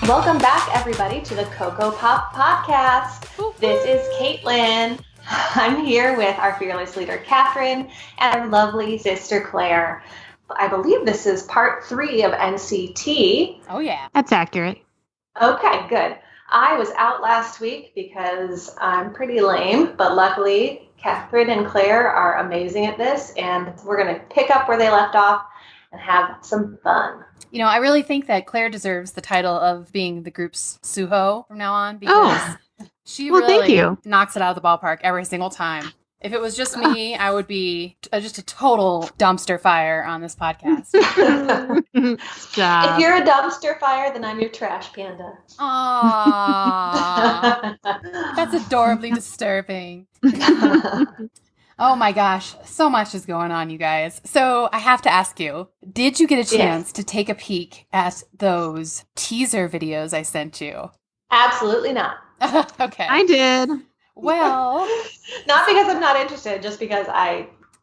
Welcome back, everybody, to the kokopop podcast. This is Caitlin. I'm here with our fearless leader, Catherine, and our lovely sister, Claire. I believe this is part 3 of NCT. Oh, yeah. That's accurate. Okay, good. I was out last week because I'm pretty lame, but luckily Catherine and Claire are amazing at this, and we're going to pick up where they left off and have some fun. You know, I really think that Claire deserves the title of being the group's Suho from now on because she really knocks it out of the ballpark every single time. If it was just me, I would be just a total dumpster fire on this podcast. If you're a dumpster fire, then I'm your trash panda. Aww. That's adorably disturbing. Oh my gosh, so much is going on, you guys. So I have to ask you, did you get a chance to take a peek at those teaser videos I sent you? Absolutely not. Okay. I did. Well, not because I'm not interested, just because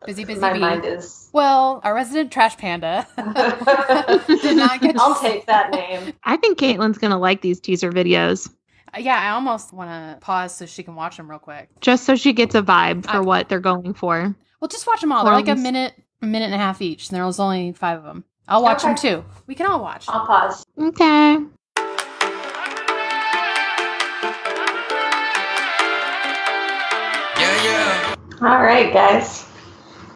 busy my mind is. Well, our resident trash panda did not get. I'll take that name. I think Caitlin's gonna like these teaser videos. Yeah, I almost want to pause so she can watch them real quick, just so she gets a vibe for what they're going for. Well, just watch them all. They're like a minute and a half each, and there's only 5 of them. I'll watch them too. We can all watch. I'll pause. Okay. All right, guys.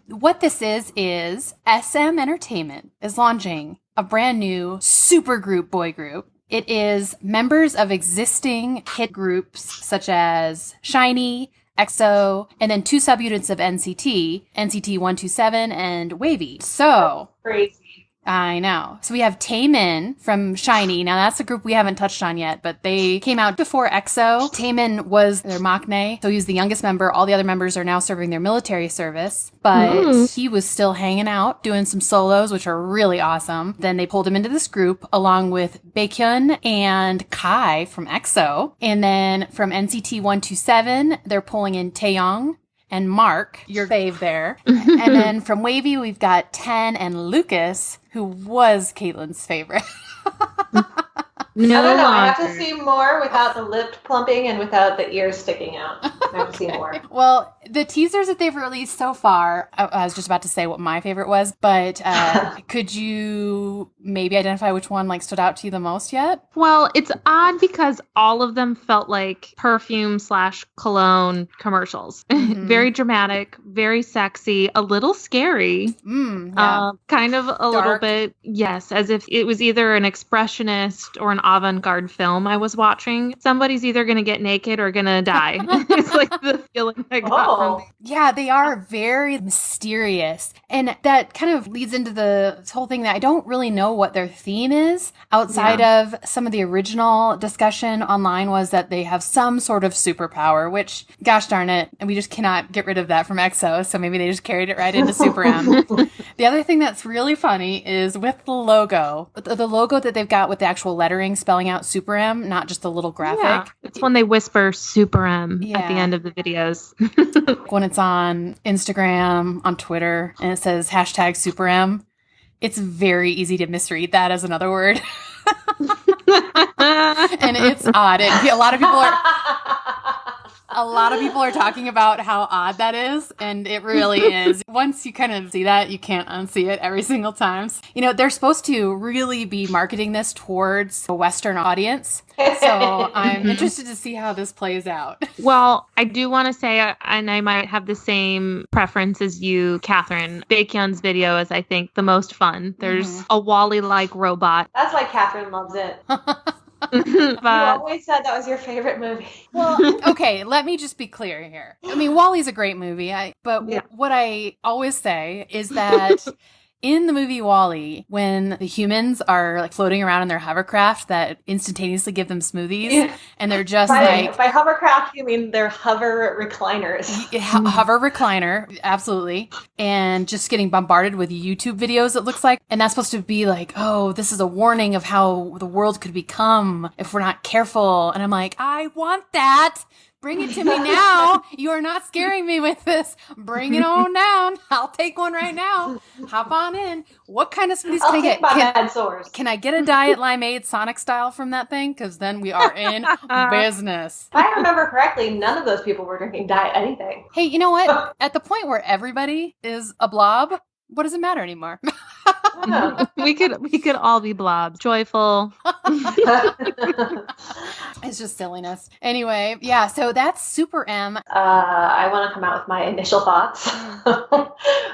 What this is SM Entertainment is launching a brand new supergroup boy group. It is members of existing hit groups such as SHINee, EXO, and then 2 subunits of NCT, NCT 127 and Wavy. So crazy. I know. So we have Taemin from SHINee. Now that's a group we haven't touched on yet, but they came out before EXO. Taemin was their maknae, so he was the youngest member. All the other members are now serving their military service, but he was still hanging out, doing some solos, which are really awesome. Then they pulled him into this group along with Baekhyun and Kai from EXO. And then from NCT 127, they're pulling in Taeyong and Mark, your fave there. And then from Wavy, we've got Ten and Lucas, who was Caitlin's favorite. No, I don't know. I have to see more without the lip plumping and without the ears sticking out. I have to see more. Well, the teasers that they've released so far, I was just about to say what my favorite was, but could you maybe identify which one stood out to you the most yet? Well, it's odd because all of them felt like perfume/cologne commercials. Mm-hmm. Very dramatic, very sexy, a little scary, kind of a little bit, yes, as if it was either an expressionist or an avant-garde film I was watching. Somebody's either going to get naked or going to die. It's like the feeling I got from these. Yeah, they are very mysterious. And that kind of leads into this whole thing that I don't really know what their theme is outside of some of the original discussion online was that they have some sort of superpower, which, gosh darn it, and we just cannot get rid of that from EXO, so maybe they just carried it right into SuperM. The other thing that's really funny is with the logo that they've got with the actual lettering spelling out SuperM, not just the little graphic. Yeah, it's when they whisper SuperM at the end of the videos. When it's on Instagram, on Twitter, and it says #SuperM, it's very easy to misread that as another word. And it's odd. A lot of people are talking about how odd that is, and it really is. Once you kind of see that, you can't unsee it every single time. You know, they're supposed to really be marketing this towards a Western audience, so I'm interested to see how this plays out. Well, I do want to say, and I might have the same preference as you, Catherine, Baekhyun's video is, I think, the most fun. There's a Wall-E-like robot. That's why Catherine loves it. You always said that was your favorite movie. Well, okay, let me just be clear here. I mean, WALL-E's a great movie, what I always say is that in the movie WALL-E, when the humans are floating around in their hovercraft that instantaneously give them smoothies, and they're just by hovercraft, you mean they're hover recliners. Hover recliner, absolutely. And just getting bombarded with YouTube videos, it looks like. And that's supposed to be oh, this is a warning of how the world could become if we're not careful. And I'm like, I want that. Bring it to me now. You are not scaring me with this. Bring it on down. I'll take one right now. Hop on in. What kind of smoothies can I get? My bad sores. Can I get a Diet Limeade Sonic style from that thing? Because then we are in business. If I remember correctly, none of those people were drinking diet anything. Hey, you know what? At the point where everybody is a blob, what does it matter anymore? We could all be blobs. Joyful. It's just silliness. Anyway, yeah, so that's SuperM. I want to come out with my initial thoughts,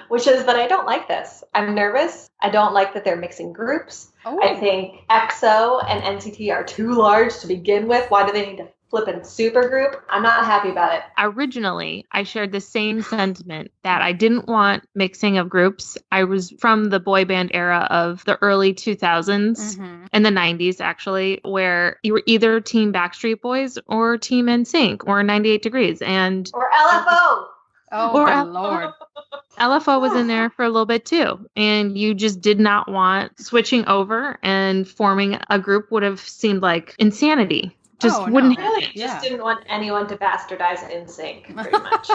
which is that I don't like this. I'm nervous. I don't like that they're mixing groups. Oh. I think EXO and NCT are too large to begin with. Why do they need to flip in super group? I'm not happy about it. Originally, I shared the same sentiment that I didn't want mixing of groups. I was from the boy band era of the early 2000s and the 90s, actually, where you were either Team Backstreet Boys or Team NSYNC or 98 Degrees. Or LFO. Oh, my Lord. LFO was in there for a little bit too. And you just did not want switching over, and forming a group would have seemed like insanity. Wouldn't really just didn't want anyone to bastardize NSYNC, pretty much.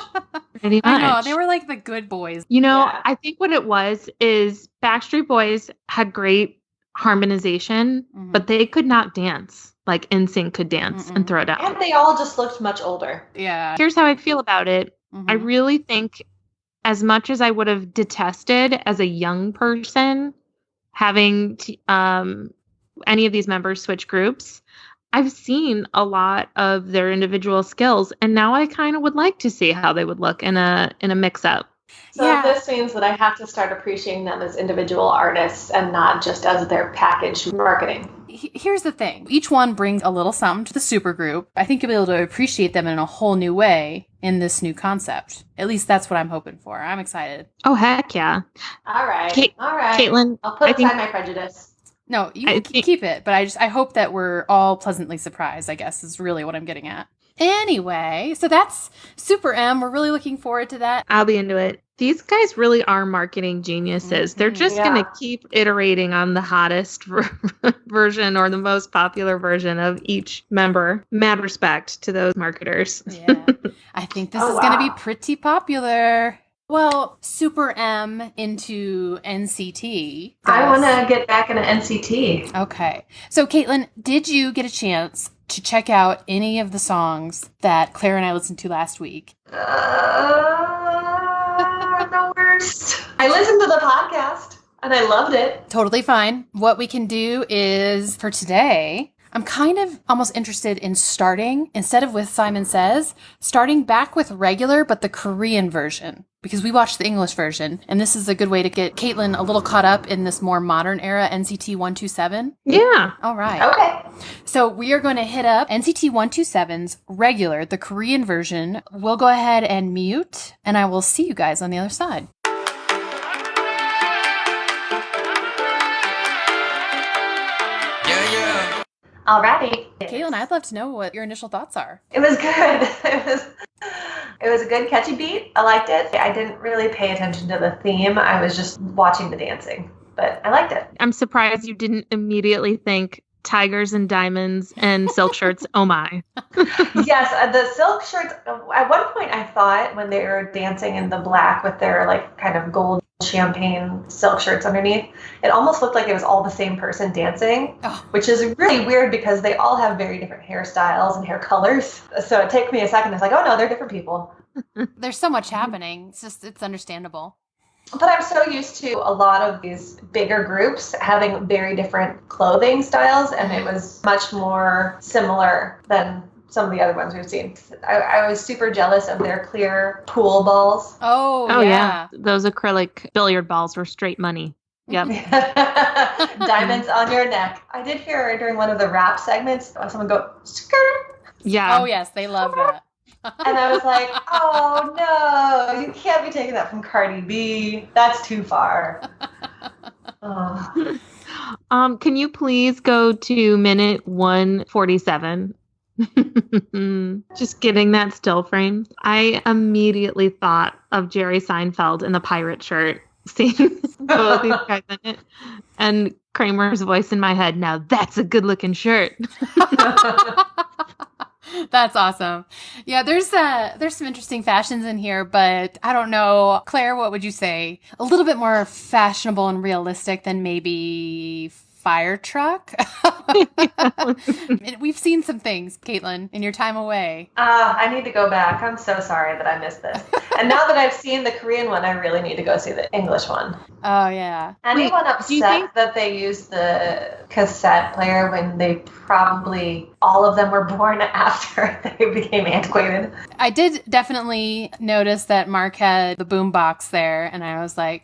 Pretty much. I know, they were like the good boys. I think what it was is Backstreet Boys had great harmonization, but they could not dance like NSYNC could dance and throw down. And they all just looked much older. Yeah. Here's how I feel about it. I really think, as much as I would have detested as a young person having any of these members switch groups, I've seen a lot of their individual skills, and now I kind of would like to see how they would look in a mix-up. So this means that I have to start appreciating them as individual artists and not just as their packaged marketing. Here's the thing. Each one brings a little something to the supergroup. I think you'll be able to appreciate them in a whole new way in this new concept. At least that's what I'm hoping for. I'm excited. Oh, heck yeah. All right. Caitlin, I'll put aside my prejudice. No, you can keep it, but I hope that we're all pleasantly surprised, I guess, is really what I'm getting at. Anyway, so that's SuperM. We're really looking forward to that. I'll be into it. These guys really are marketing geniuses. They're just going to keep iterating on the hottest version or the most popular version of each member. Mad respect to those marketers. Yeah, I think this is going to be pretty popular. Well, SuperM into NCT. I want to get back into NCT. Okay. So, Caitlin, did you get a chance to check out any of the songs that Claire and I listened to last week? The worst. I listened to the podcast, and I loved it. Totally fine. What we can do is, for today, I'm kind of almost interested in starting, instead of with Simon Says, starting back with regular, but the Korean version. Because we watched the English version, and this is a good way to get Caitlin a little caught up in this more modern era, NCT 127. Yeah. All right. Okay. So we are going to hit up NCT 127's regular, the Korean version. We'll go ahead and mute, and I will see you guys on the other side. Alrighty. Caitlin, I'd love to know what your initial thoughts are. It was good. It was a good catchy beat. I liked it. I didn't really pay attention to the theme. I was just watching the dancing, but I liked it. I'm surprised you didn't immediately think tigers and diamonds and silk shirts. Oh my. Yes, the silk shirts. At one point I thought when they were dancing in the black with their like kind of gold champagne silk shirts underneath, it almost looked like it was all the same person dancing, which is really weird because they all have very different hairstyles and hair colors. So it took me a second. I was like, oh no, they're different people. There's so much happening. It's understandable. But I'm so used to a lot of these bigger groups having very different clothing styles, and it was much more similar than some of the other ones we've seen. I was super jealous of their clear pool balls. Oh yeah. Those acrylic billiard balls were straight money. Yep. Diamonds on your neck. I did hear during one of the rap segments someone go, skirt. Yeah. Oh yes, they love that. And I was like, oh no, you can't be taking that from Cardi B. That's too far. Oh. Can you please go to minute 147? Just getting that still frame. I immediately thought of Jerry Seinfeld in the pirate shirt, seeing both these guys in it, and Kramer's voice in my head. Now that's a good looking shirt. That's awesome. Yeah, there's some interesting fashions in here, but I don't know. Claire, what would you say? A little bit more fashionable and realistic than maybe fire truck? We've seen some things, Caitlin, in your time away. I need to go back. I'm so sorry that I missed this. And now that I've seen the Korean one, I really need to go see the English one. Oh, yeah. Anyone upset that they used the cassette player when they probably all of them were born after they became antiquated? I did definitely notice that Mark had the boom box there, and I was like,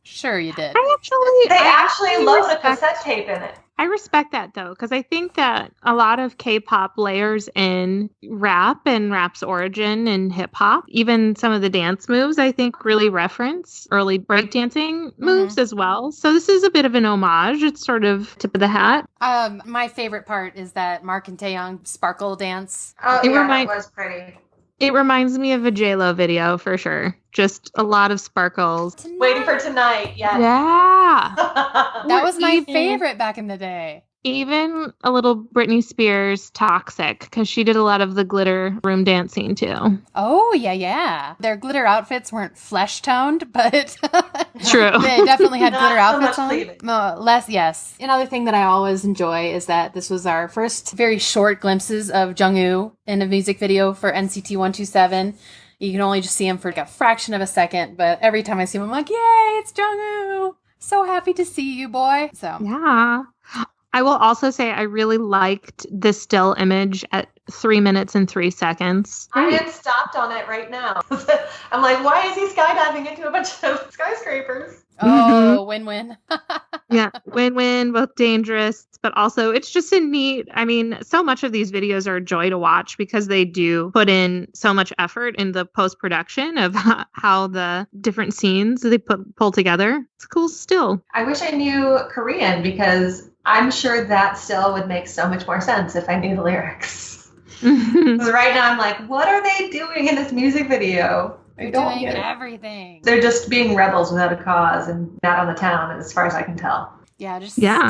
sure you did. They actually load a cassette tape in it. I respect that, though, because I think that a lot of K-pop layers in rap and rap's origin and hip-hop, even some of the dance moves, I think really reference early breakdancing moves as well. So this is a bit of an homage. It's sort of tip of the hat. My favorite part is that Mark and Taeyong sparkle dance. Oh, that was pretty. It reminds me of a J-Lo video for sure. Just a lot of sparkles. Tonight. Waiting for tonight, yes. Yeah. That was my favorite back in the day. Even a little Britney Spears Toxic, because she did a lot of the glitter room dancing too. Oh, yeah. Their glitter outfits weren't flesh toned, but true. They definitely had glitter outfits so on. Less, yes. Another thing that I always enjoy is that this was our first very short glimpses of Jungwoo in a music video for NCT 127. You can only just see him for like a fraction of a second, but every time I see him, I'm like, yay, it's Jungwoo. So happy to see you, boy. So yeah. I will also say I really liked the still image at 3 minutes and 3 seconds. I had stopped on it right now. I'm like, why is he skydiving into a bunch of skyscrapers? Oh, win-win. Yeah, win-win, both dangerous, but also it's just a neat, I mean, so much of these videos are a joy to watch because they do put in so much effort in the post-production of how the different scenes they pull together. It's cool still. I wish I knew Korean because I'm sure that still would make so much more sense if I knew the lyrics. Because right now I'm like, what are they doing in this music video? They're doing everything. They're just being rebels without a cause and not on the town, as far as I can tell. Yeah,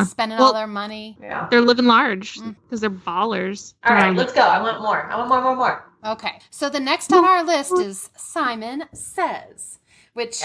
spending all their money. Yeah. They're living large because they're ballers. All right, let's go. I want more. More. Okay, so the next on our list is Simon Says, which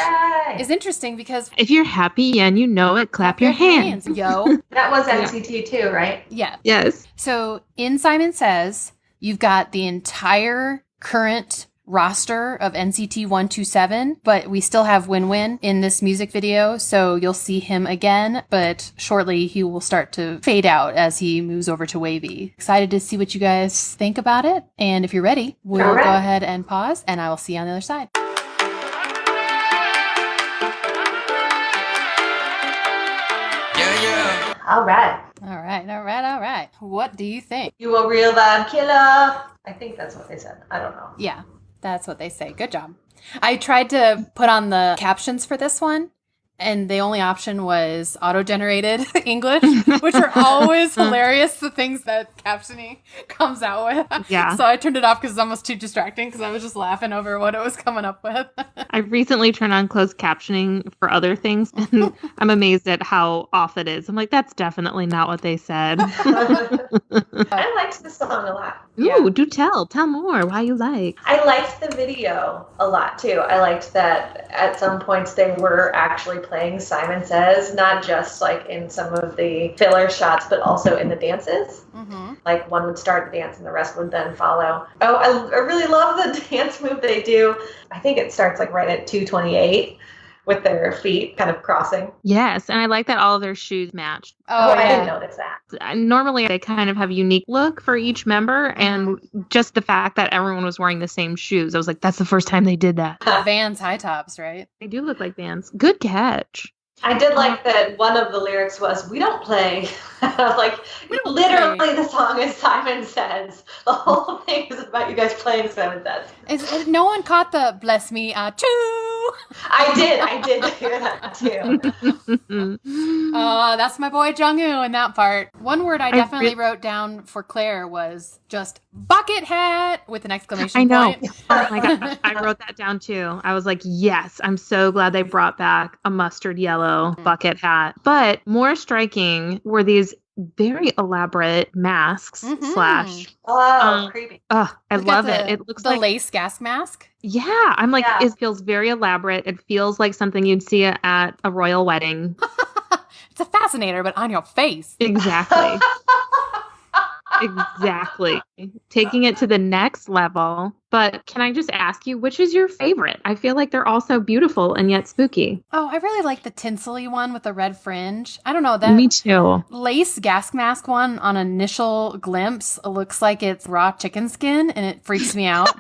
is interesting because if you're happy and you know it, clap your hands. Yo. That was NCT too, right? Yeah. Yes. So in Simon Says, you've got the entire current roster of NCT 127, but we still have Win-Win in this music video, so you'll see him again, but shortly he will start to fade out as he moves over to Wavy. Excited to see what you guys think about it, and if you're ready, we'll go ahead and pause, and I will see you on the other side. All right. What do you think? You a real vibe killer. I think that's what they said. I don't know. Yeah, that's what they say. Good job. I tried to put on the captions for this one, and the only option was auto-generated English, which are always hilarious, the things that captioning comes out with. Yeah. So I turned it off because it's almost too distracting because I was just laughing over what it was coming up with. I recently turned on closed captioning for other things, and I'm amazed at how off it is. I'm like, that's definitely not what they said. I liked this song a lot. Ooh, do tell. Tell more. Why you like? I liked the video a lot, too. I liked that at some points they were actually playing Simon Says, not just like in some of the filler shots, but also in the dances. Mm-hmm. Like one would start the dance and the rest would then follow. Oh, I really love the dance move they do. I think it starts like right at 2:28 with their feet kind of crossing. Yes, and I like that all of their shoes matched. Oh, I didn't notice that. Normally, they kind of have a unique look for each member, and just the fact that everyone was wearing the same shoes, I was like, that's the first time they did that. Vans high tops, right? They do look like Vans. Good catch. I did like that one of the lyrics was, we don't play. I was like, literally the song is Simon Says. The whole thing is about you guys playing Simon Says. No one caught the bless me, choo. I did hear that too. That's my boy Jungwoo in that part. One word I definitely wrote down for Claire was just bucket hat with an exclamation point. Oh my gosh, I wrote that down too. I was like, yes, I'm so glad they brought back a mustard yellow bucket hat. But more striking were these very elaborate masks slash. Oh, creepy. Oh, I love it. It looks the like lace gas mask. Yeah, I'm like, It feels very elaborate. It feels like something you'd see at a royal wedding. It's a fascinator, but on your face. Exactly. Exactly. Taking it to the next level. But can I just ask you, which is your favorite? I feel like they're all so beautiful and yet spooky. Oh, I really like the tinsely one with the red fringe. I don't know. That Me too. lace gas mask one on initial glimpse looks like it's raw chicken skin and it freaks me out.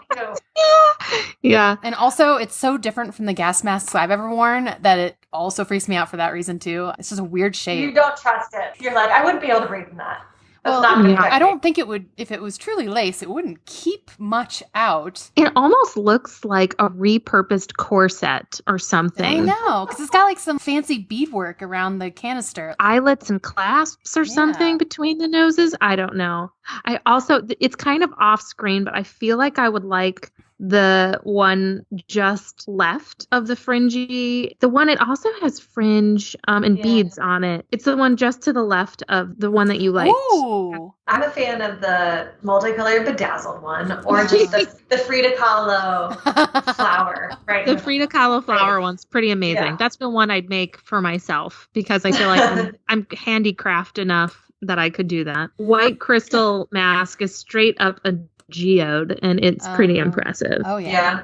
Yeah. And also, it's so different from the gas masks I've ever worn that it also freaks me out for that reason too. It's just a weird shape. You don't trust it. You're like, I wouldn't be able to breathe in that. Well, I don't think it would, if it was truly lace, it wouldn't keep much out. It almost looks like a repurposed corset or something. I know, because it's got like some fancy beadwork around the canister. Eyelets and clasps or something between the noses. I don't know. I also, it's kind of off screen, but I feel like I would like the one just left of the fringy. The one, it also has fringe and beads on it. It's the one just to the left of the one that you liked. Ooh. I'm a fan of the multicolored bedazzled one, or just the Frida Kahlo flower. Right. The Frida Kahlo flower one's pretty amazing. Yeah. That's the one I'd make for myself because I feel like I'm handicraft enough that I could do that. White crystal mask is straight up a geode, and it's pretty impressive. Oh, yeah.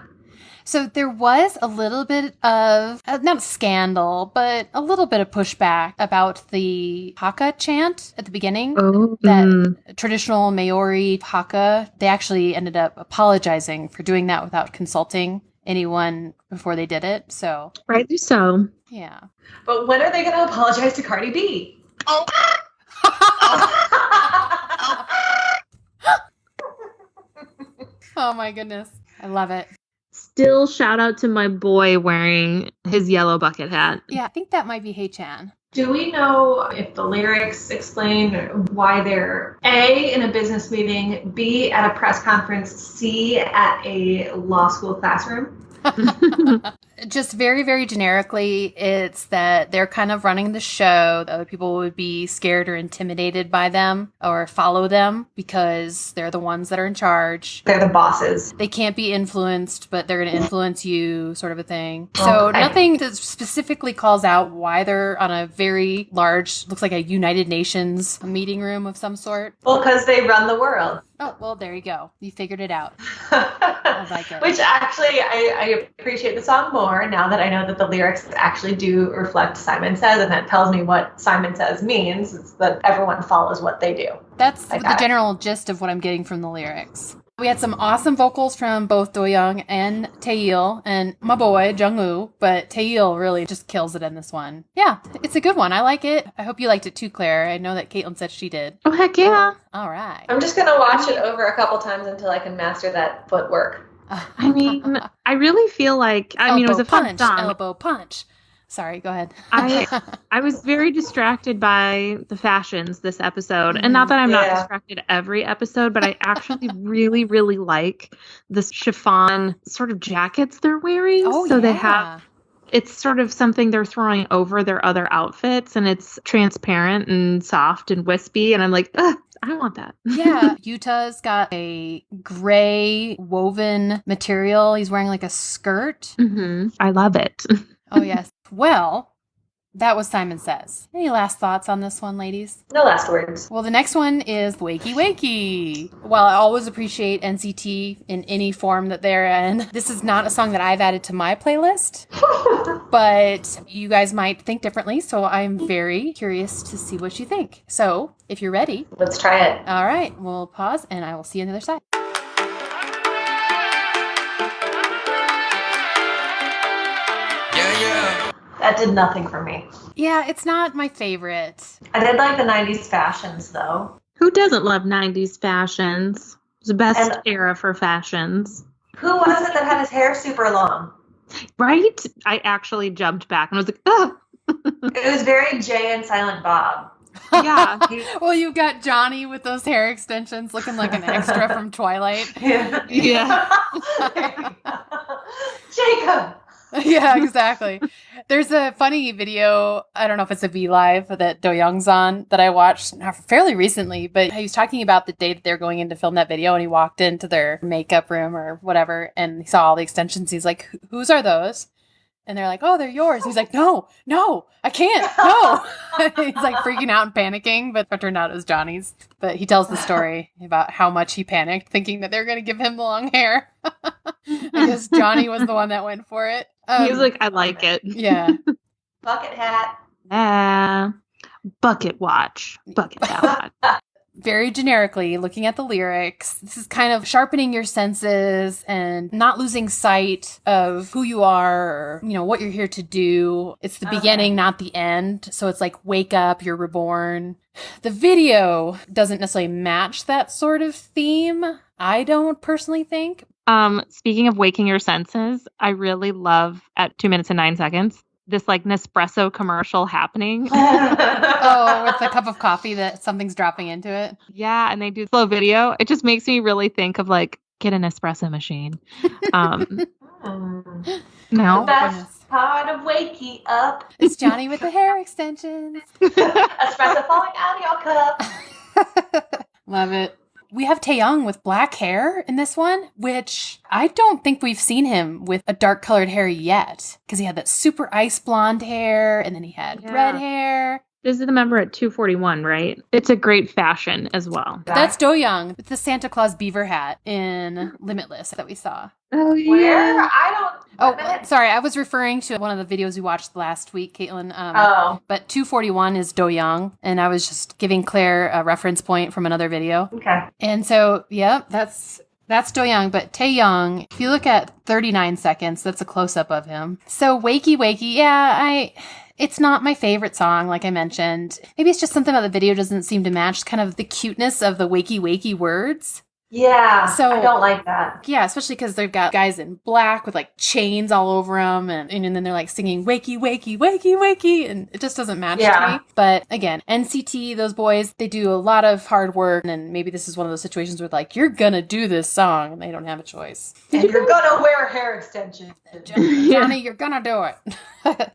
So there was a little bit of, not a scandal, but a little bit of pushback about the Haka chant at the beginning. Oh, that traditional Maori Haka, they actually ended up apologizing for doing that without consulting anyone before they did it. So rightly so. Yeah. But when are they going to apologize to Cardi B? Oh my goodness. I love it. Still shout out to my boy wearing his yellow bucket hat. Yeah, I think that might be Hey Chan. Do we know if the lyrics explain why they're A, in a business meeting, B, at a press conference, C, at a law school classroom? Just very, very generically, it's that they're kind of running the show. The other people would be scared or intimidated by them or follow them because they're the ones that are in charge. They're the bosses. They can't be influenced, but they're going to influence you, sort of a thing. So nothing that specifically calls out why they're on a very large, looks like a United Nations meeting room of some sort. Well, because they run the world. Oh, well, there you go. You figured it out. I like it. Which actually, I appreciate the song more now that I know that the lyrics actually do reflect Simon Says, and that tells me what Simon Says means. It's that everyone follows what they do. That's the general gist of what I'm getting from the lyrics. We had some awesome vocals from both Do-young and Taeil, and my boy, Jungwoo, but Taeil really just kills it in this one. Yeah, it's a good one. I like it. I hope you liked it too, Claire. I know that Caitlin said she did. Oh, heck yeah. All right. I'm just going to watch it over a couple times until I can master that footwork. I mean, I really feel like, it was a fun song. Elbow punch. Sorry, go ahead. I was very distracted by the fashions this episode. And not that I'm not distracted every episode, but I actually really, really like the chiffon sort of jackets they're wearing. Oh, so they have, it's sort of something they're throwing over their other outfits, and it's transparent and soft and wispy. And I'm like, ugh, I want that. Yeah. Yuta's got a gray woven material. He's wearing like a skirt. Mm-hmm. I love it. Oh, yes. Well, that was Simon Says. Any last thoughts on this one, ladies? No last words. Well, the next one is Wakey Wakey. While I always appreciate NCT in any form that they're in, this is not a song that I've added to my playlist, but you guys might think differently, so I'm very curious to see what you think. So, if you're ready, let's try it. All right, we'll pause, and I will see you on the other side. That did nothing for me. Yeah, it's not my favorite. I did like the 90s fashions, though. Who doesn't love 90s fashions? It's the best era for fashions. Who was it that had his hair super long? Right? I actually jumped back and was like, ugh. It was very Jay and Silent Bob. Yeah. Well, you've got Johnny with those hair extensions looking like an extra from Twilight. Yeah. Yeah. Jacob! Yeah, exactly. There's a funny video, I don't know if it's a V Live that Do Young's on, that I watched fairly recently, but he was talking about the day that they're going in to film that video, and he walked into their makeup room or whatever, and he saw all the extensions. He's like, whose are those? And they're like, oh, they're yours. He's like, no, I can't, no. He's like freaking out and panicking, but it turned out it was Johnny's. But he tells the story about how much he panicked, thinking that they're going to give him the long hair. I guess Johnny was the one that went for it. He was like, I like it. Yeah. Bucket hat. Bucket watch. Bucket hat watch. Very generically, looking at the lyrics, this is kind of sharpening your senses and not losing sight of who you are or, what you're here to do. It's the beginning, not the end. So it's like, wake up, you're reborn. The video doesn't necessarily match that sort of theme. I don't personally think. Speaking of waking your senses, I really love at 2 minutes and 9 seconds, this like Nespresso commercial happening. Oh, with a cup of coffee that something's dropping into it. Yeah, and they do slow video. It just makes me really think of like, get an espresso machine. The best part of Wakey Up. It's Johnny with the hair extensions. Espresso falling out of your cup. Love it. We have Taeyong with black hair in this one, which I don't think we've seen him with a dark colored hair yet, because he had that super ice blonde hair and then he had red hair. This is the member at 241, right? It's a great fashion as well. That's Do Young with the Santa Claus beaver hat in Limitless that we saw. Oh, yeah. Where? I don't... Oh, sorry. I was referring to one of the videos we watched last week, Caitlin. But 241 is Do Young, and I was just giving Claire a reference point from another video. Okay. And so, that's Do Young, but Taeyong, if you look at 39 seconds, that's a close-up of him. So Wakey Wakey, it's not my favorite song, like I mentioned. Maybe it's just something about the video doesn't seem to match kind of the cuteness of the Wakey Wakey words. Yeah, so I don't like that. Yeah, especially because they've got guys in black with like chains all over them, and then they're like singing Wakey Wakey Wakey Wakey, and it just doesn't match to me. But again, NCT, those boys, they do a lot of hard work, and maybe this is one of those situations where like, you're gonna do this song, and they don't have a choice. And you're gonna wear hair extensions. Johnny, you're gonna do it.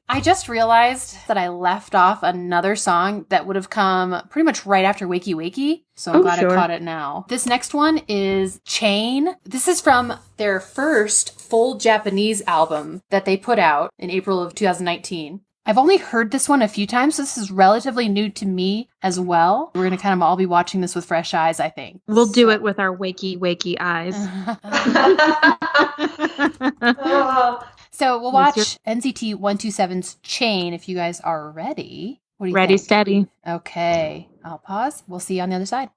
I just realized that I left off another song that would have come pretty much right after Wakey Wakey. So I'm glad I caught it now. This next one is Chain. This is from their first full Japanese album that they put out in April of 2019. I've only heard this one a few times, so this is relatively new to me as well. We're going to kind of all be watching this with fresh eyes, I think. We'll do it with our wakey, wakey eyes. So we'll watch NCT 127's Chain if you guys are ready. What do you Ready, think? steady. Okay. I'll pause. We'll see you on the other side.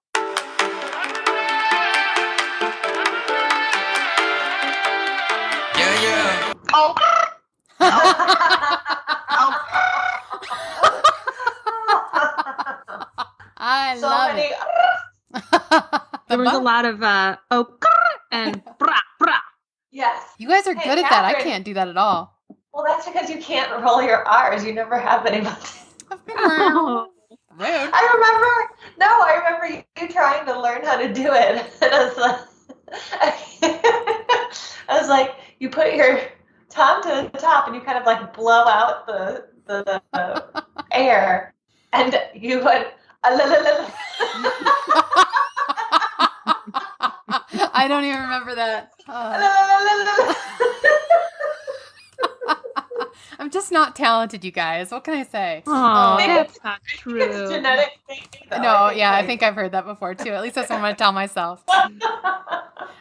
Yeah. Oh. I so love many. it. There was a lot of and brah, brah. Yes. You guys are good at that. I can't do that at all. Well, that's because you can't roll your R's. You never have been able to. Oh. Rude. I remember you trying to learn how to do it. And I was like, you put your tongue to the top and you kind of like blow out the air, and you would. I don't even remember that. I'm just not talented, you guys. What can I say? Oh, that's not true. It's genetic thing, though. No, I think I've heard that before too. At least that's what I'm going to tell myself. I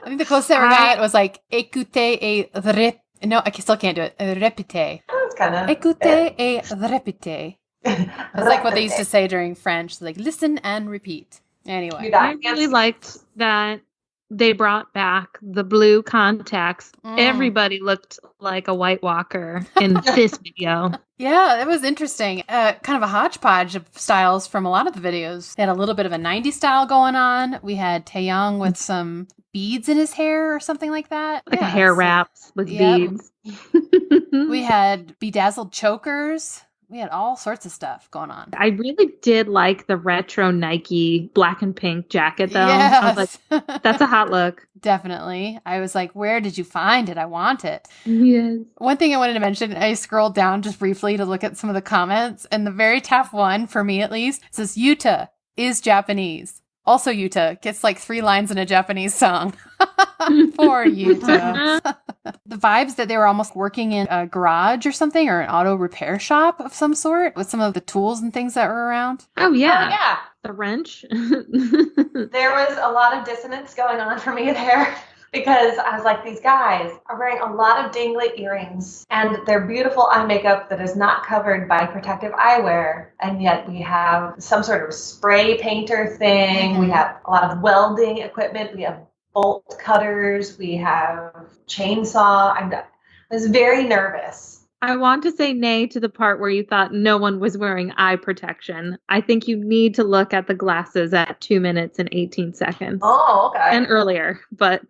think the closest I ever got was like, écoutez et répétez. No, I still can't do it. Répétez. That's kind of. Écoutez et répétez. That's like what they used to say during French. Like, listen and repeat. Anyway. I really liked that they brought back the blue contacts. Everybody looked like a White Walker in this video. Yeah, it was interesting. Kind of a hodgepodge of styles from a lot of the videos. They had a little bit of a 90s style going on. We had Taeyong with some beads in his hair or something like that. Like a hair wraps with beads. We had bedazzled chokers We had all sorts of stuff going on. I really did like the retro Nike black and pink jacket, though. Yes. I was like, that's a hot look. Definitely. I was like, where did you find it? I want it. Yes. One thing I wanted to mention, I scrolled down just briefly to look at some of the comments, and the very top one, for me at least, says Yuta is Japanese. Also, Yuta gets like 3 lines in a Japanese song. Poor Yuta. The vibes that they were almost working in a garage or something, or an auto repair shop of some sort, with some of the tools and things that were around. Oh, yeah. Oh, yeah. The wrench. There was a lot of dissonance going on for me there. Because I was like, these guys are wearing a lot of dinglet earrings and their beautiful eye makeup that is not covered by protective eyewear. And yet we have some sort of spray painter thing. We have a lot of welding equipment. We have bolt cutters. We have chainsaw. I was very nervous. I want to say nay to the part where you thought no one was wearing eye protection. I think you need to look at the glasses at 2 minutes and 18 seconds. Oh, okay. And earlier. But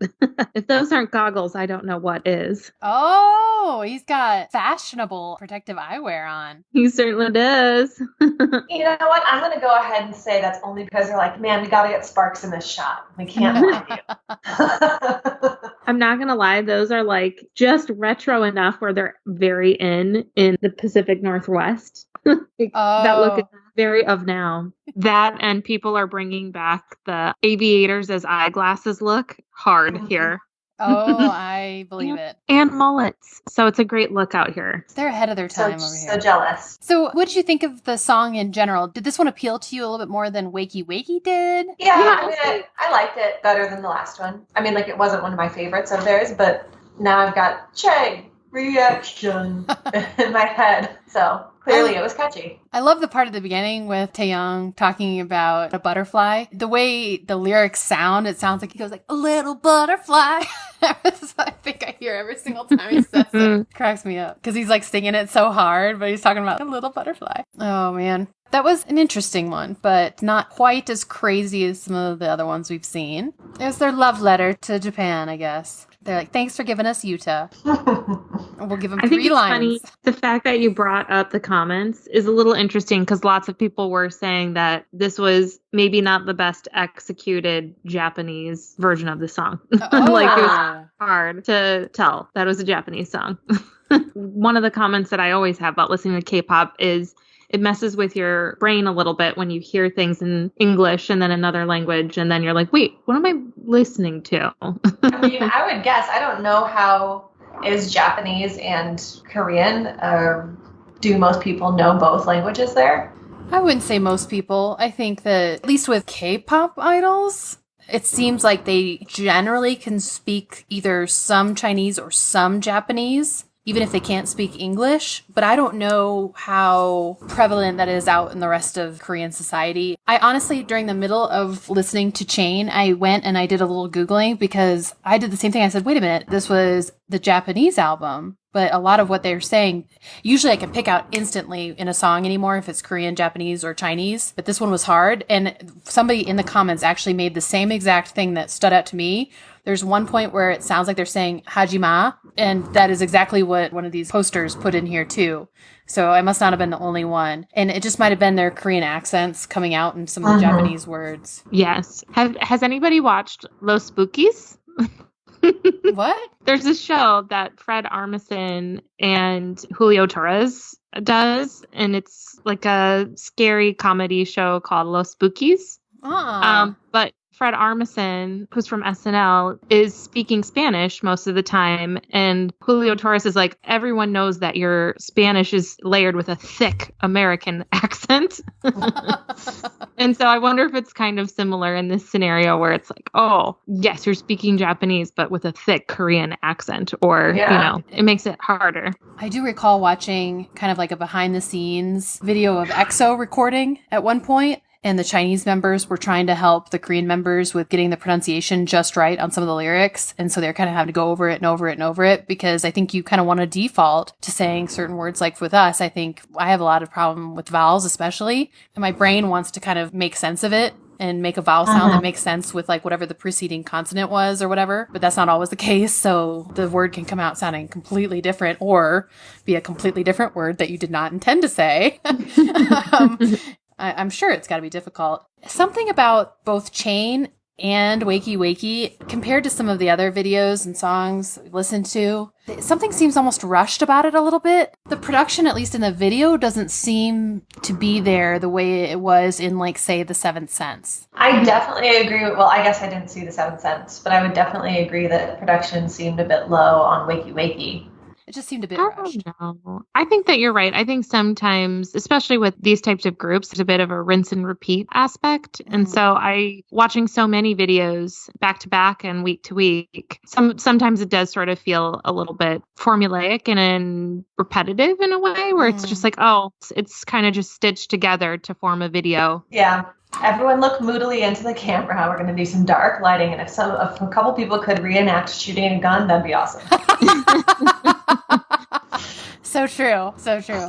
if those aren't goggles, I don't know what is. Oh, he's got fashionable protective eyewear on. He certainly does. You know what? I'm going to go ahead and say that's only because they're like, man, we got to get Sparks in this shot. We can't find you. I'm not going to lie. Those are like just retro enough where they're very in the Pacific Northwest. That look is very of now. That and people are bringing back the aviators as eyeglasses look hard here. Oh, I believe it. And mullets. So it's a great look out here. They're ahead of their time over here. So jealous. So what did you think of the song in general? Did this one appeal to you a little bit more than Wakey Wakey did? Yeah, I mean, I liked it better than the last one. I mean, like, it wasn't one of my favorites of theirs, but now I've got Chain reaction in my head. So clearly it was catchy. I love the part at the beginning with Taeyong talking about a butterfly. The way the lyrics sound, it sounds like he goes like, a little butterfly. That's what I think I hear every single time he says it. Cracks me up because he's like singing it so hard, but he's talking about a little butterfly. Oh, man. That was an interesting one, but not quite as crazy as some of the other ones we've seen. It was their love letter to Japan, I guess. They're like, thanks for giving us Yuta. We'll give them 3 lines. Funny. The fact that you brought up the comments is a little interesting because lots of people were saying that this was maybe not the best executed Japanese version of the song. Like, it was hard to tell that it was a Japanese song. One of the comments that I always have about listening to K-pop is it messes with your brain a little bit when you hear things in English and then another language, and then you're like, wait, what am I listening to? I mean, I would guess. I don't know how is Japanese and Korean. Do most people know both languages there? I wouldn't say most people. I think that, at least with K-pop idols, it seems like they generally can speak either some Chinese or some Japanese, even if they can't speak English. But I don't know how prevalent that is out in the rest of Korean society. I honestly, during the middle of listening to Chain, I went and I did a little Googling because I did the same thing. I said, wait a minute, this was the Japanese album. But a lot of what they're saying, usually I can pick out instantly in a song anymore if it's Korean, Japanese, or Chinese. But this one was hard. And somebody in the comments actually made the same exact thing that stood out to me. There's one point where it sounds like they're saying Hajima, and that is exactly what one of these posters put in here too. So I must not have been the only one. And it just might have been their Korean accents coming out in some of the Japanese words. Yes. Has anybody watched Los Spookies? What? There's a show that Fred Armisen and Julio Torres does, and it's like a scary comedy show called Los Spookies. But Fred Armisen, who's from SNL, is speaking Spanish most of the time. And Julio Torres is like, everyone knows that your Spanish is layered with a thick American accent. And so I wonder if it's kind of similar in this scenario where it's like, oh, yes, you're speaking Japanese, but with a thick Korean accent, or, you know, it makes it harder. I do recall watching kind of like a behind the scenes video of EXO recording at one point. And the Chinese members were trying to help the Korean members with getting the pronunciation just right on some of the lyrics. And so they're kind of having to go over it and over it and over it, because I think you kind of want to default to saying certain words. Like with us, I think I have a lot of problem with vowels, especially. And my brain wants to kind of make sense of it. and make a vowel sound that makes sense with like whatever the preceding consonant was or whatever, but that's not always the case. So the word can come out sounding completely different or be a completely different word that you did not intend to say. I'm sure it's got to be difficult. Something about both Chain and Wakey Wakey, compared to some of the other videos and songs we listened to, something seems almost rushed about it a little bit. The production, at least in the video, doesn't seem to be there the way it was in, like, say, The Seventh Sense. I definitely agree with, well, I guess I didn't see The Seventh Sense, but I would definitely agree that production seemed a bit low on Wakey Wakey. It just seemed a bit rushed. I don't know. I think that you're right. I think sometimes, especially with these types of groups, there's a bit of a rinse and repeat aspect. And so watching so many videos back to back and week to week, sometimes it does sort of feel a little bit formulaic and repetitive in a way where it's just like, oh, it's kind of just stitched together to form a video. Yeah. Everyone look moodily into the camera. We're going to do some dark lighting. And if a couple people could reenact shooting a gun, that'd be awesome. So true. So true.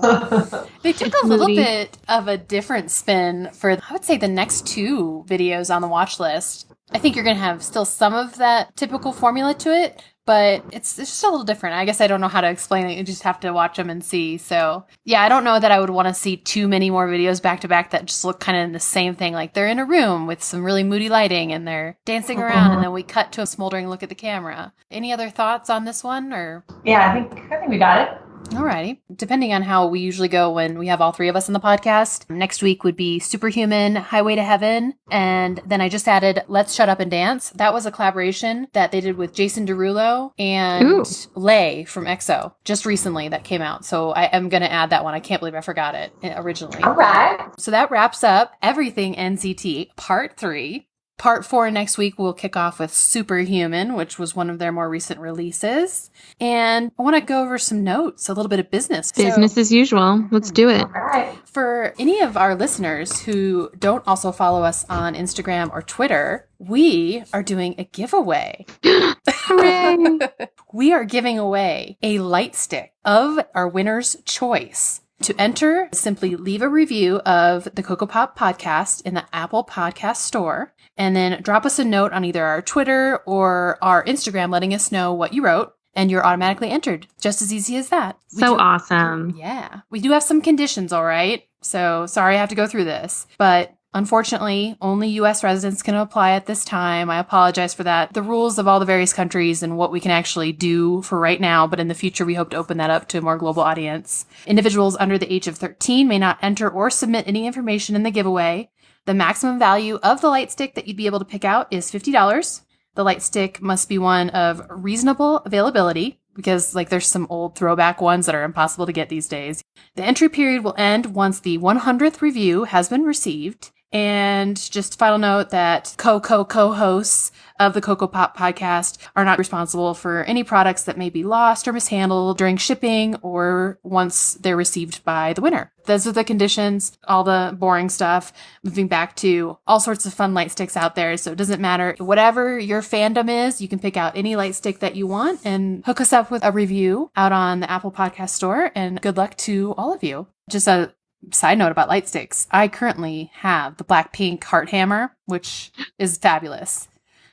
They took a little bit of a different spin for, I would say, the next two videos on the watch list. I think you're going to have still some of that typical formula to it, but it's just a little different. I guess I don't know how to explain it. You just have to watch them and see. So, yeah, I don't know that I would want to see too many more videos back to back that just look kind of in the same thing. Like they're in a room with some really moody lighting and they're dancing around and then we cut to a smoldering look at the camera. Any other thoughts on this one? Or Yeah, I think we got it. Alrighty. Depending on how we usually go when we have all three of us on the podcast, next week would be Superhuman, Highway to Heaven, and then I just added Let's Shut Up and Dance. That was a collaboration that they did with Jason Derulo and Lay from EXO just recently that came out. So I am going to add that one. I can't believe I forgot it originally. All right. So that wraps up Everything NCT Part 3. Part 4 next week will kick off with Superhuman, which was one of their more recent releases. And I want to go over some notes, a little bit of business. Business as usual. Let's do it. All right. For any of our listeners who don't also follow us on Instagram or Twitter, we are doing a giveaway. Hooray! We are giving away a light stick of our winner's choice. To enter, simply leave a review of the Kokopop podcast in the Apple Podcast Store, and then drop us a note on either our Twitter or our Instagram letting us know what you wrote, and you're automatically entered. Just as easy as that. Awesome. Yeah. We do have some conditions, all right? So sorry I have to go through this, but unfortunately, only U.S. residents can apply at this time. I apologize for that. The rules of all the various countries and what we can actually do for right now, but in the future, we hope to open that up to a more global audience. Individuals under the age of 13 may not enter or submit any information in the giveaway. The maximum value of the light stick that you'd be able to pick out is $50. The light stick must be one of reasonable availability, because like there's some old throwback ones that are impossible to get these days. The entry period will end once the 100th review has been received. And just final note that co-hosts of the Kokopop podcast are not responsible for any products that may be lost or mishandled during shipping or once they're received by the winner. Those are the conditions, all the boring stuff, moving back to all sorts of fun light sticks out there. So it doesn't matter. Whatever your fandom is, you can pick out any light stick that you want and hook us up with a review out on the Apple Podcast Store. And good luck to all of you. Just a side note about light sticks. I currently have the Blackpink Heart Hammer, which is fabulous.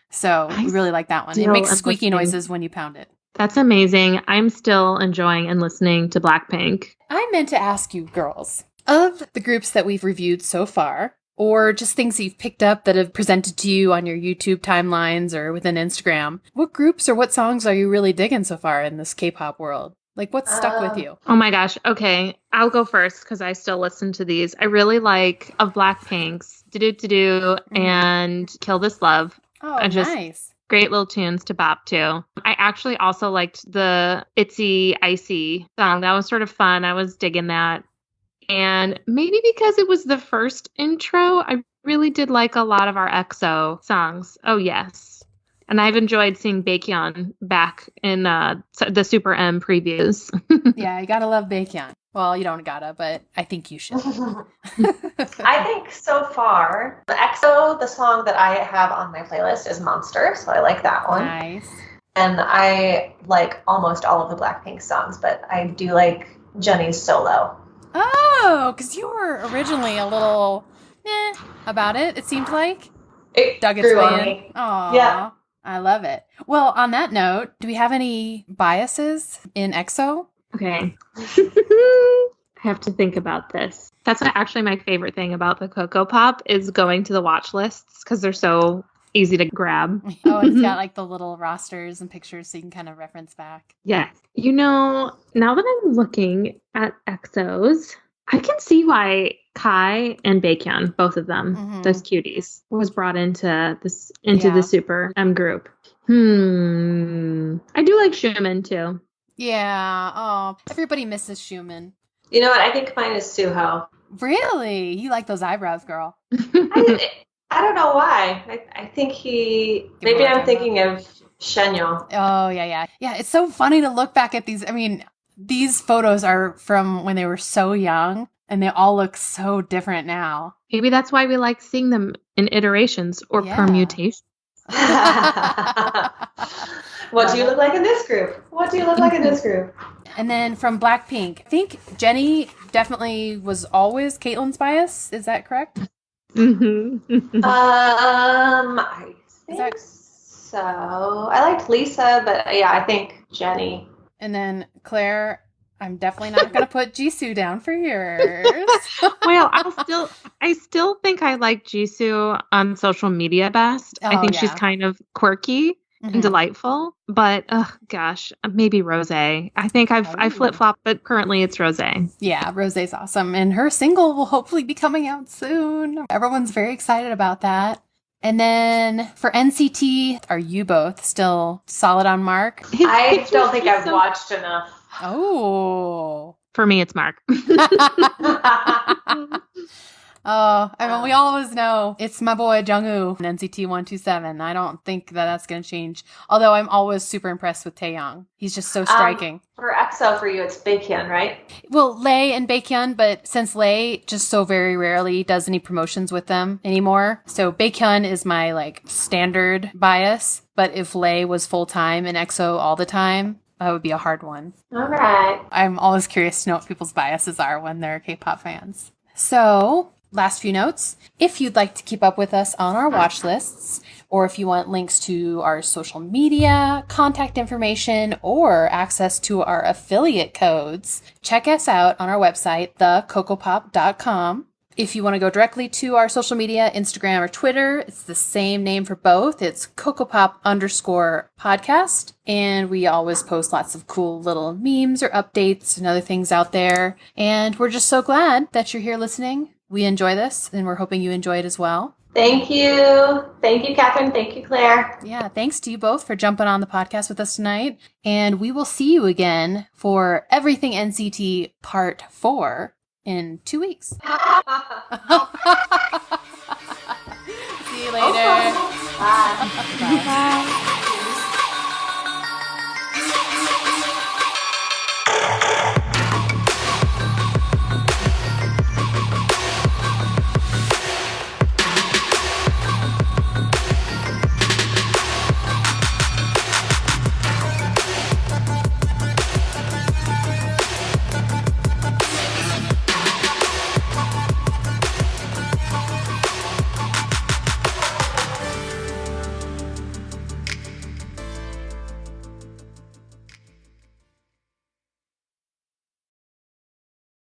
So we really like that one. It makes squeaky noises when you pound it. That's amazing. I'm still enjoying and listening to Blackpink. I meant to ask you girls, of the groups that we've reviewed so far, or just things that you've picked up that have presented to you on your YouTube timelines or within Instagram, what groups or what songs are you really digging so far in this K-pop world? Like, what's stuck with you? Oh my gosh. Okay. I'll go first because I still listen to these. I really like of Blackpink's Do and Kill This Love. Oh, nice. Great little tunes to bop to. I actually also liked the Itsy Icy song. That was sort of fun. I was digging that. And maybe because it was the first intro, I really did like a lot of our EXO songs. Oh, yes. And I've enjoyed seeing Baekhyun back in the SuperM previews. Yeah, you gotta love Baekhyun. Well, you don't gotta, but I think you should. I think so far, the EXO, the song that I have on my playlist is Monster, so I like that one. Nice. And I like almost all of the Blackpink songs, but I do like Jennie's solo. Oh, because you were originally a little about it. It seemed like It dug its grew on way in. me. Aww. Yeah. I love it. Well, on that note, do we have any biases in EXO? Okay. I have to think about this. That's actually my favorite thing about the Coco Pop is going to the watch lists because they're so easy to grab. Oh, and it's got like the little rosters and pictures so you can kind of reference back. Yeah. Now that I'm looking at EXOs, I can see why Kai and Baekhyun, both of them, those cuties, was brought into the SuperM group. I do like Schumann too. Yeah. Oh, everybody misses Schumann. You know what? I think mine is Suho. Really? You like those eyebrows, girl. I don't know why. I think maybe I'm thinking of Shenyo. Oh, yeah. Yeah, it's so funny to look back at these. I mean, these photos are from when they were so young, and they all look so different now. Maybe that's why we like seeing them in iterations or permutations. What do you look like in this group? What do you look like in this group? And then from Blackpink, I think Jennie definitely was always Caitlin's bias. Is that correct? I think so. I liked Lisa, but yeah, I think Jennie. And then Claire, I'm definitely not going to put Jisoo down for yours. Well, I still think I like Jisoo on social media best. I think she's kind of quirky and delightful, but gosh, maybe Rose. I think I flip-flop, but currently it's Rose. Yeah, Rose's awesome. And her single will hopefully be coming out soon. Everyone's very excited about that. And then for NCT, are you both still solid on Mark? I don't think I've watched enough. Oh. For me, it's Mark. Oh, I mean, we always know it's my boy Jungwoo in NCT 127. I don't think that's going to change. Although I'm always super impressed with Taeyong. He's just so striking. For EXO, for you, it's Baekhyun, right? Well, Lay and Baekhyun, but since Lay just so very rarely does any promotions with them anymore, so Baekhyun is my standard bias. But if Lay was full time in EXO all the time, that would be a hard one. All right. I'm always curious to know what people's biases are when they're K-pop fans. So, last few notes. If you'd like to keep up with us on our watch lists, or if you want links to our social media, contact information, or access to our affiliate codes, check us out on our website, kokopop.com. If you want to go directly to our social media, Instagram or Twitter, it's the same name for both. It's kokopop_podcast. And we always post lots of cool little memes or updates and other things out there. And we're just so glad that you're here listening. We enjoy this, and we're hoping you enjoy it as well. Thank you. Thank you, Catherine. Thank you, Claire. Yeah, thanks to you both for jumping on the podcast with us tonight. And we will see you again for Everything NCT Part 4 in 2 weeks.